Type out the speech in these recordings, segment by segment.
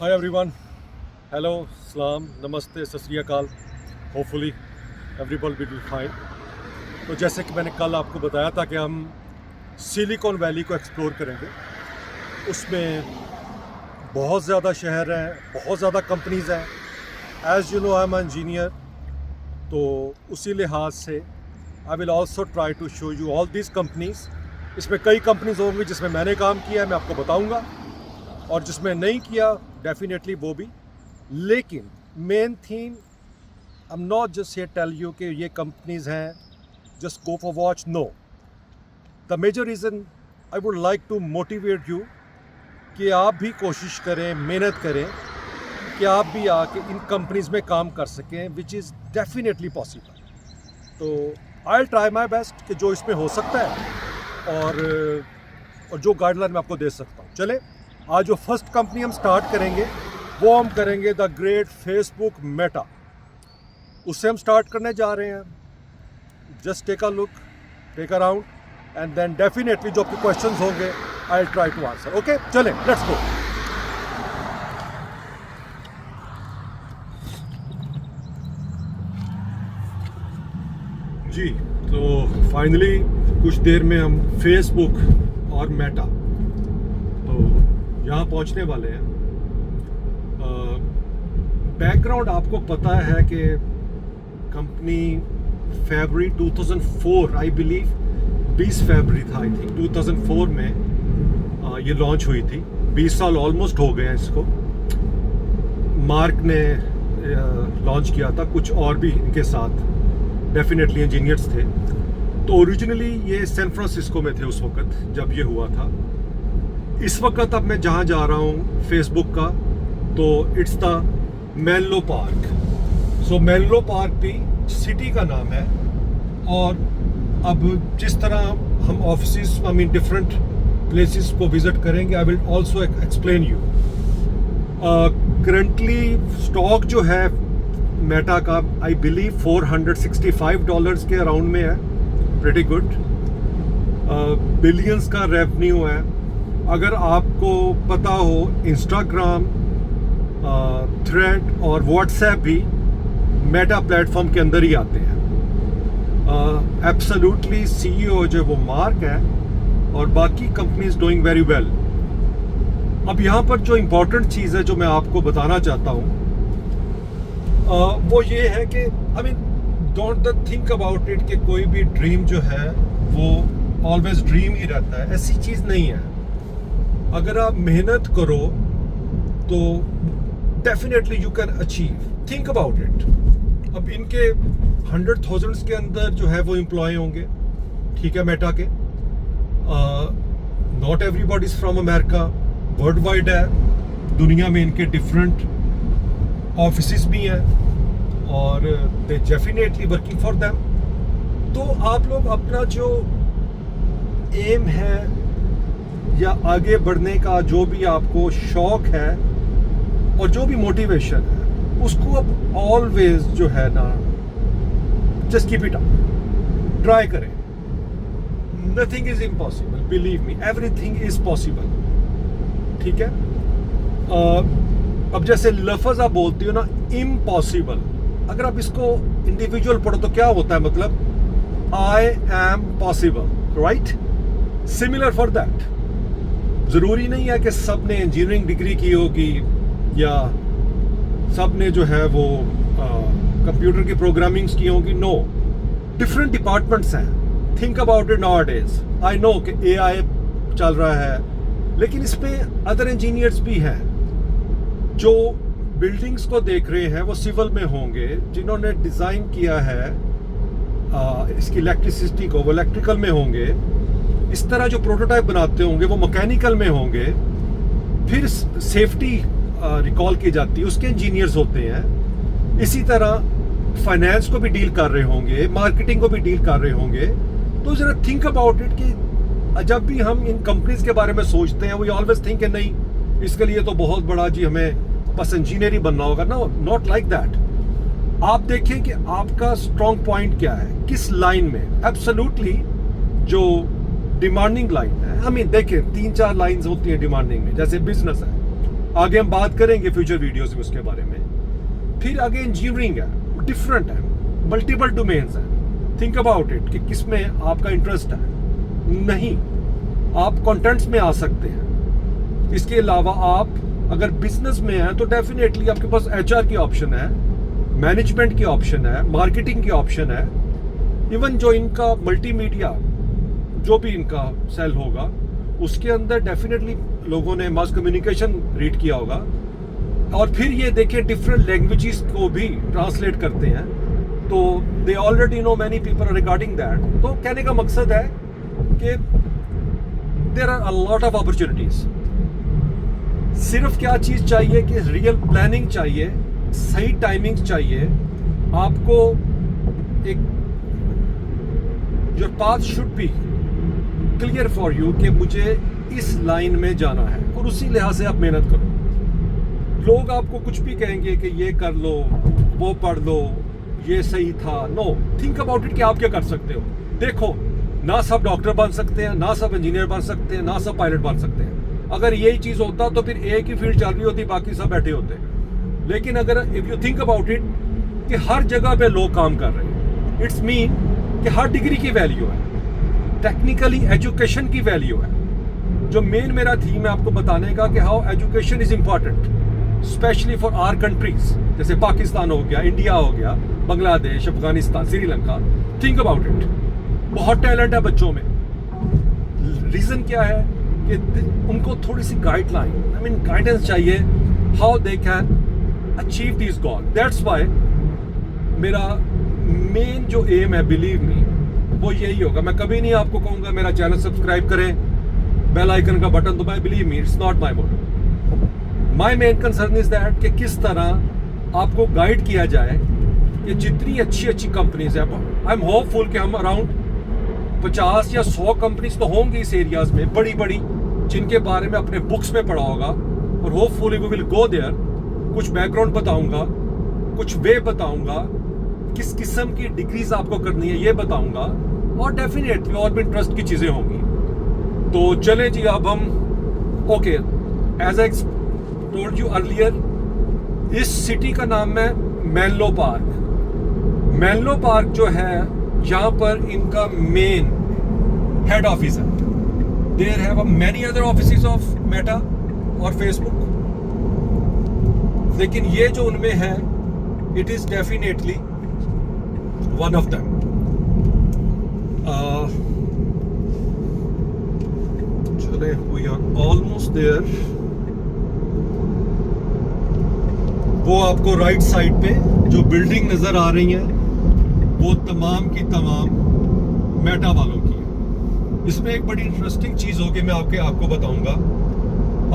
Hi everyone, hello, सलाम, नमस्ते, सत श्री अकाल। Hopefully everybody will be fine. तो जैसे कि मैंने कल आपको बताया था कि हम सिलिकॉन वैली को एक्सप्लोर करेंगे। उसमें बहुत ज़्यादा शहर हैं, बहुत ज़्यादा कंपनीज़ हैं। As you know I am engineer, तो उसी लिहाज से I will also try to show you all these companies. इसमें कई कंपनीज़ होंगी जिसमें मैंने काम किया है, मैं आपको बताऊँगा, और जिसमें नहीं किया डेफिनेटली वो भी। लेकिन main theme, I am not just here tell you कि ये कंपनीज हैं, just go for watch, no. The major reason I would like to motivate you कि आप भी कोशिश करें, मेहनत करें कि आप भी आके इन कंपनीज में काम कर सकें, विच इज़ डेफिनेटली पॉसिबल। तो आई ट्राई माई बेस्ट कि जो इसमें हो सकता है और जो गाइडलाइन मैं आपको दे सकता हूँ। चले, आज जो फर्स्ट कंपनी हम स्टार्ट करेंगे वो हम करेंगे द ग्रेट फेसबुक मेटा। उससे हम स्टार्ट करने जा रहे हैं। Just take a look, take a round, and then definitely जो आपके क्वेश्चंस होंगे I try to answer. Okay, चलें, लेट्स गो। जी, तो फाइनली कुछ देर में हम फेसबुक और मेटा तो यहाँ पहुँचने वाले हैं। बैकग्राउंड आपको पता है कि कंपनी फरवरी 2004 आई बिलीव 20 फरवरी था, आई थिंक 2004 में ये लॉन्च हुई थी। 20 साल ऑलमोस्ट हो गए हैं इसको। मार्क ने लॉन्च किया था, कुछ और भी इनके साथ डेफिनेटली इंजीनियर्स थे। तो ओरिजिनली ये सैन फ्रांसिस्को में थे उस वक्त जब ये हुआ था। इस वक्त अब मैं जहाँ जा रहा हूँ फेसबुक का, तो it's the Menlo park. So Menlo park भी सिटी का नाम है। और अब जिस तरह हम office, I mean different places को विजिट करेंगे, I will also explain you. Currently stock जो है मेटा का, आई बिलीव $465 के अराउंड में है। Pretty good. बिलियंस का रेवेन्यू है। अगर आपको पता हो, इंस्टाग्राम, थ्रेड और व्हाट्सएप भी मेटा प्लेटफॉर्म के अंदर ही आते हैं। एब्सोल्युटली सीईओ जो वो मार्क है, और बाकी कंपनीज डूइंग वेरी वेल। अब यहाँ पर जो इम्पोर्टेंट चीज़ है जो मैं आपको बताना चाहता हूँ, वो ये है कि I mean don't think about it कि कोई भी ड्रीम जो है वो ऑलवेज ड्रीम ही रहता है। ऐसी चीज़ नहीं है। अगर आप मेहनत करो तो definitely you can achieve. Think about it. अब इनके 100,000 के अंदर जो है वो एम्प्लॉय होंगे, ठीक है, मेटा के। Not everybody is from America, world wide है। दुनिया में इनके डिफरेंट ऑफिस भी हैं, और they definitely working for them. तो आप लोग अपना जो एम है या आगे बढ़ने का जो भी आपको शौक है और जो भी मोटिवेशन है, उसको अब ऑलवेज जो है ना, just keep it up, try करें। Nothing is impossible, believe me, everything is possible. ठीक है। अब जैसे लफ्ज आप बोलते हो ना, इम्पॉसिबल, अगर आप इसको इंडिविजुअल पढ़ो तो क्या होता है, मतलब I am possible, right? Similar for that. जरूरी नहीं है कि सब ने इंजीनियरिंग डिग्री की होगी या सब ने जो है वो कंप्यूटर की प्रोग्रामिंग्स की होगी। नो, डिफरेंट डिपार्टमेंट्स हैं। Think about it now days. I know कि एआई चल रहा है, लेकिन इसमें अदर इंजीनियर्स भी हैं जो बिल्डिंग्स को देख रहे हैं। वो सिविल में होंगे, जिन्होंने डिज़ाइन किया है इसकी इलेक्ट्रिसिटी को, वो इलेक्ट्रिकल में होंगे। इस तरह जो प्रोटोटाइप बनाते होंगे वो मैकेनिकल में होंगे। फिर सेफ्टी रिकॉल की जाती है, उसके इंजीनियर्स होते हैं। इसी तरह फाइनेंस को भी डील कर रहे होंगे, मार्केटिंग को भी डील कर रहे होंगे। तो जरा थिंक अबाउट इट कि जब भी हम इन कंपनीज के बारे में सोचते हैं, वी ऑलवेज थिंक नहीं, इसके लिए तो बहुत बड़ा जी हमें बस इंजीनियर ही बनना होगा। No, not like that. आप देखें कि आपका स्ट्रॉन्ग पॉइंट क्या है, किस लाइन में। एब्सोल्युटली जो डिमांडिंग लाइन है, आई मीन देखिए 3-4 लाइंस होती हैं डिमांडिंग में। जैसे बिजनेस है, आगे हम बात करेंगे फ्यूचर वीडियोस में उसके बारे में। फिर आगे इंजीनियरिंग है, डिफरेंट है, मल्टीपल डोमेन्स है। थिंक अबाउट इट कि किस में आपका इंटरेस्ट है। नहीं, आप कंटेंट्स में आ सकते हैं। इसके अलावा आप अगर बिजनेस में हैं तो डेफिनेटली आपके पास एचआर की ऑप्शन है, मैनेजमेंट की ऑप्शन है, मार्केटिंग की ऑप्शन है। इवन जो इनका मल्टीमीडिया जो भी इनका सेल होगा उसके अंदर डेफिनेटली लोगों ने मास कम्युनिकेशन रीड किया होगा। और फिर ये देखें डिफरेंट लैंग्वेजेस को भी ट्रांसलेट करते हैं, तो they already know many people regarding that. तो कहने का मकसद है कि there are a lot of opportunities. सिर्फ क्या चीज चाहिए कि रियल प्लानिंग चाहिए, सही टाइमिंग चाहिए। आपको एक your path should be clear for you कि मुझे इस लाइन में जाना है, और उसी लिहाज से आप मेहनत करो। लोग आपको कुछ भी कहेंगे कि ये कर लो, वो पढ़ लो, ये सही था। नो, थिंक अबाउट इट कि आप क्या कर सकते हो। देखो, ना सब डॉक्टर बन सकते हैं, ना सब इंजीनियर बन सकते हैं, ना सब पायलट बन सकते हैं। अगर यही चीज होता तो फिर एक ही फील्ड चल रही होती, बाकी सब बैठे होते। लेकिन अगर if you think about it कि हर जगह पे लोग काम कर रहे हैं, इट्स मीन कि हर डिग्री की वैल्यू है, टेक्निकली एजुकेशन की वैल्यू है। जो मेन मेरा थीम है आपको बताने का कि how education is important specially for our countries, जैसे पाकिस्तान हो गया, इंडिया हो गया, Bangladesh, Afghanistan, Sri Lanka. Think about it, बहुत टैलेंट है बच्चों में। रीजन क्या है कि उनको थोड़ी सी गाइडलाइन गाइडेंस चाहिए, how they can achieve this goal. That's why मेरा मेन जो एम है, बिलीव मी, वो यही होगा। मैं कभी नहीं आपको कहूंगा मेरा चैनल सब्सक्राइब करें, बेल आइकन का बटन दबाएं। Believe me, it's not my motive. My main concern is that कि किस तरह आपको गाइड किया जाए कि जितनी अच्छी अच्छी कंपनीज है, आई एम होपफुल कि हम अराउंड 50 या 100 कंपनीज तो होंगी इस एरियाज में, बड़ी बड़ी, जिनके बारे में अपने बुक्स में पढ़ा होगा। और hopefully we will go there, कुछ बैकग्राउंड बताऊंगा, कुछ वे बताऊंगा, किस किस्म की डिग्रीज आपको करनी है ये बताऊंगा, और डेफिनेटली और भी इंटरेस्ट की चीजें होंगी। तो चले जी, अब हम okay, as I told you earlier, इस सिटी का नाम है मेनलो पार्क। मेनलो पार्क जो है, यहाँ पर इनका मेन हेड ऑफिस है। There have many other offices of Meta और फेसबुक, लेकिन ये जो उनमें है, it is definitely one of them. चले, वी आर ऑलमोस्ट देयर। वो आपको राइट साइड पे जो बिल्डिंग नजर आ रही है, वो तमाम की तमाम मेटा वालों की है। इसमें एक बड़ी इंटरेस्टिंग चीज होगी, मैं आपको बताऊंगा।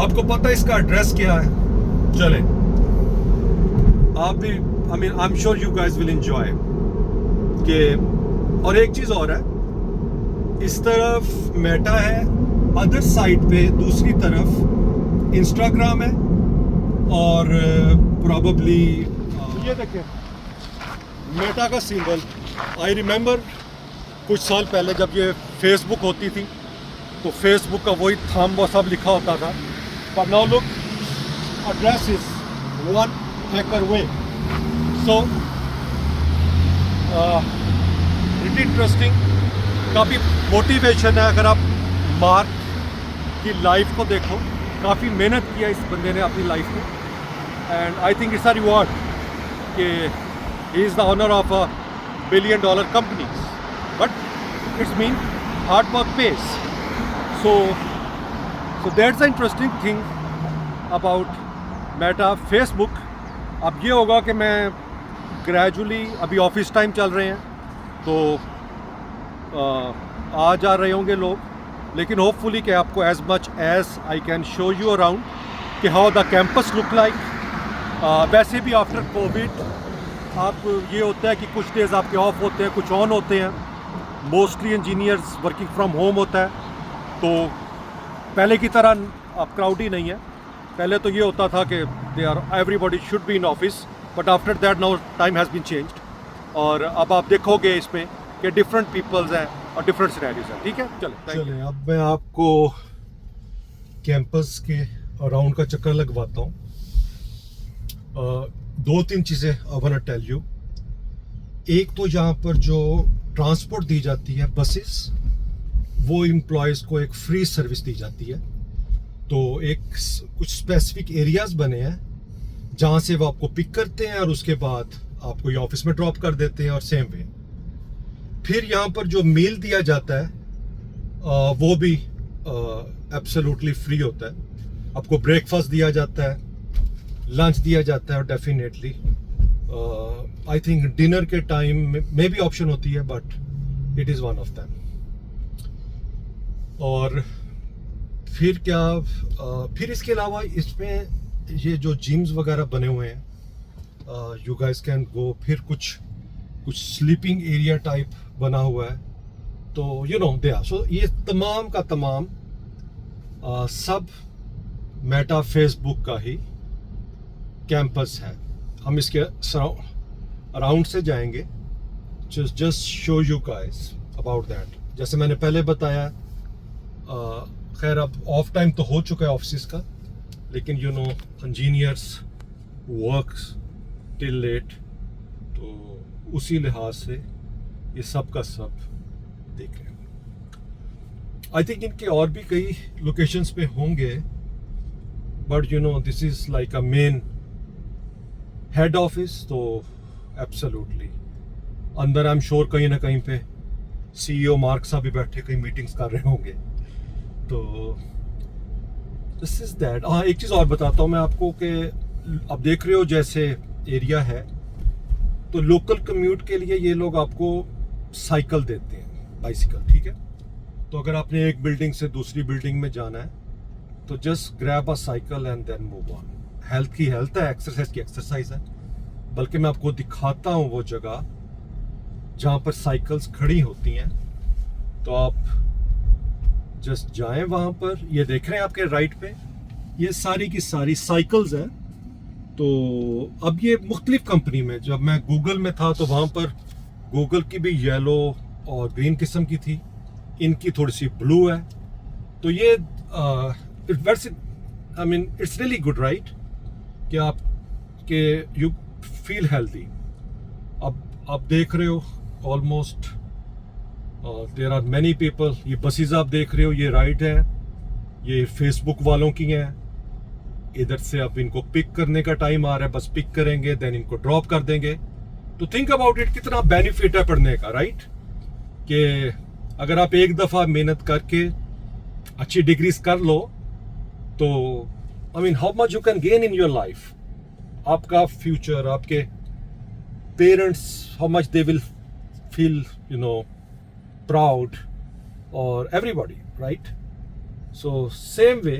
आपको पता है इसका एड्रेस क्या है? चले, आप भी, I am sure you guys will enjoy के। और एक चीज और है, इस तरफ मेटा है, अदर साइड पे दूसरी तरफ इंस्टाग्राम है, और प्रॉबली ये देखिए मेटा का सिंबल। आई रिमेंबर कुछ साल पहले जब ये फेसबुक होती थी, तो फेसबुक का वही थंब वो सब लिखा होता था। पर now look, address is 1 acre way. So pretty interesting, काफ़ी मोटिवेशन है। अगर आप मार्क की लाइफ को देखो, काफ़ी मेहनत किया इस बंदे ने अपनी लाइफ में, and I think it's a reward कि he is the owner of a $1 billion company, but it's mean hard work pace. So that's the interesting thing about Meta Facebook. अब ये होगा कि मैं ग्रेजुअली, अभी ऑफिस टाइम चल रहे हैं तो आ जा रहे होंगे लोग, लेकिन होपफुली कि आपको as much as I can show you around कि how the campus look like. वैसे भी आफ्टर कोविड आप ये होता है कि कुछ डेज आपके ऑफ होते हैं, कुछ ऑन होते हैं। Mostly engineers working from home होता है, तो पहले की तरह अब क्राउडी नहीं है। पहले तो ये होता था कि they are everybody should be in office, but after that now time has been changed. और अब आप देखोगे इसमें कि डिफरेंट पीपल्स हैं और डिफरेंट सिनेरियोज हैं। ठीक है, चले अब मैं आपको कैंपस के अराउंड का चक्कर लगवाता हूँ। 2-3 चीज़ें I want to tell you. एक तो यहाँ पर जो ट्रांसपोर्ट दी जाती है बसेस, वो एम्प्लॉयज़ को एक फ्री सर्विस दी जाती है। तो एक कुछ स्पेसिफिक एरियाज़ बने हैं जहाँ से वो आपको पिक करते हैं और उसके बाद आपको ये ऑफिस में ड्रॉप कर देते हैं, और सेम वे फिर यहाँ पर जो मील दिया जाता है वो भी एब्सोल्युटली फ्री होता है। आपको ब्रेकफास्ट दिया जाता है, लंच दिया जाता है, और डेफिनेटली आई थिंक डिनर के टाइम में भी ऑप्शन होती है, but it is one of them. और फिर क्या फिर इसके अलावा इसमें ये जो जिम्स वगैरह बने हुए हैं, यू गाइस कैन गो। फिर कुछ स्लीपिंग एरिया टाइप बना हुआ है, तो यू नो दे आर। सो ये तमाम का तमाम सब मेटा फेसबुक का ही कैंपस है। हम इसके अराउंड से जाएंगे, just show you guys about that. जैसे मैंने पहले बताया, खैर अब ऑफ टाइम तो हो चुका है ऑफिस का, लेकिन you know engineers works till late, तो उसी लिहाज से ये सब का सब देख रहे हैं। आई थिंक इनके और भी कई लोकेशंस पे होंगे, but you know this is like a main head office, तो एब्सोल्युटली अंदर आई एम श्योर कहीं ना कहीं पे सीईओ मार्क साहब भी बैठे कहीं मीटिंग्स कर रहे होंगे। तो दिस इज दैट। हाँ, एक चीज़ और बताता हूँ मैं आपको कि अब देख रहे हो जैसे एरिया है, तो लोकल कम्यूट के लिए ये लोग आपको साइकिल देते हैं, बाइसिकल, ठीक है। तो अगर आपने एक बिल्डिंग से दूसरी बिल्डिंग में जाना है तो just grab a cycle and then move on. Health की हेल्थ है, एक्सरसाइज की एक्सरसाइज है। बल्कि मैं आपको दिखाता हूँ वो जगह जहाँ पर साइकिल्स खड़ी होती हैं, तो आप जस्ट जाएं वहाँ पर। ये देख रहे हैं आपके राइट पे, ये सारी की सारी साइकिल्स हैं। तो अब ये मुख्तलिफ कंपनी में, जब मैं गूगल में था तो वहाँ पर गूगल की भी येलो और ग्रीन किस्म की थी, इनकी थोड़ी सी ब्लू है। तो ये I mean it's really good, right, कि आप के यू फील हेल्दी। अब आप देख रहे हो almost there are many people. ये बसेस आप देख रहे हो, ये राइट है, ये फेसबुक वालों की हैं। इधर से अब इनको पिक करने का टाइम आ रहा है, बस पिक करेंगे देन इनको ड्रॉप कर देंगे। तो थिंक अबाउट इट, कितना बेनिफिट है पढ़ने का, राइट, कि अगर आप एक दफ़ा मेहनत करके अच्छी डिग्रीज कर लो तो I mean how much you can gain in your life. आपका फ्यूचर, आपके parents, how much they will feel you know proud, और everybody, right. So same way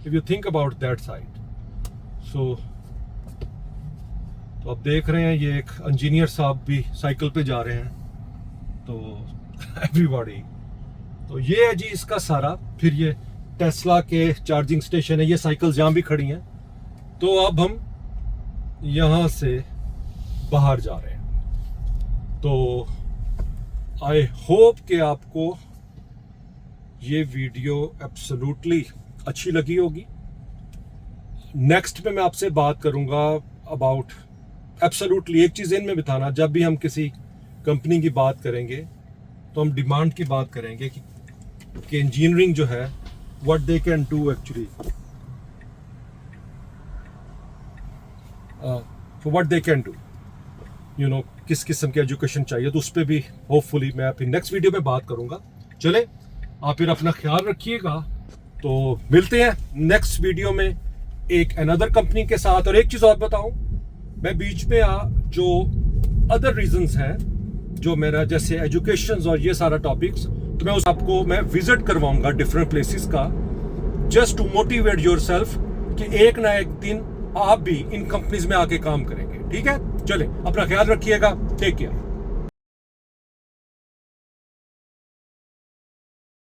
if you think about that side. So तो आप देख रहे हैं ये एक इंजीनियर साहब भी साइकिल पे जा रहे हैं, तो एवरीबॉडी। तो ये है जी इसका सारा। फिर ये टेस्ला के चार्जिंग स्टेशन है, ये साइकिल्स यहाँ भी खड़ी हैं। तो अब हम यहाँ से बाहर जा रहे हैं। तो आई होप कि आपको ये वीडियो एब्सोल्युटली अच्छी लगी होगी। नेक्स्ट में मैं आपसे बात करूँगा अबाउट एब्सोल्युटली, एक चीज़ इनमें बिताना, जब भी हम किसी कंपनी की बात करेंगे तो हम डिमांड की बात करेंगे कि इंजीनियरिंग जो है what they can do actually, what they can do, you know, किस किस्म की एजुकेशन चाहिए। तो उस पर भी होपफुली मैं अपनी नेक्स्ट वीडियो में बात करूंगा। चले, आप फिर अपना ख्याल रखिएगा। तो मिलते हैं नेक्स्ट वीडियो में एक अनदर कंपनी के साथ। और एक चीज़ और बताऊं, मैं बीच में जो अदर रीजंस हैं जो मेरा, जैसे एजुकेशन और ये सारा टॉपिक्स, तो मैं उस आपको मैं विजिट करवाऊंगा डिफरेंट प्लेसेस का, जस्ट टू मोटिवेट योरसेल्फ कि एक ना एक दिन आप भी इन कंपनीज में आके काम करेंगे। ठीक है, चले, अपना ख्याल रखिएगा, टेक केयर।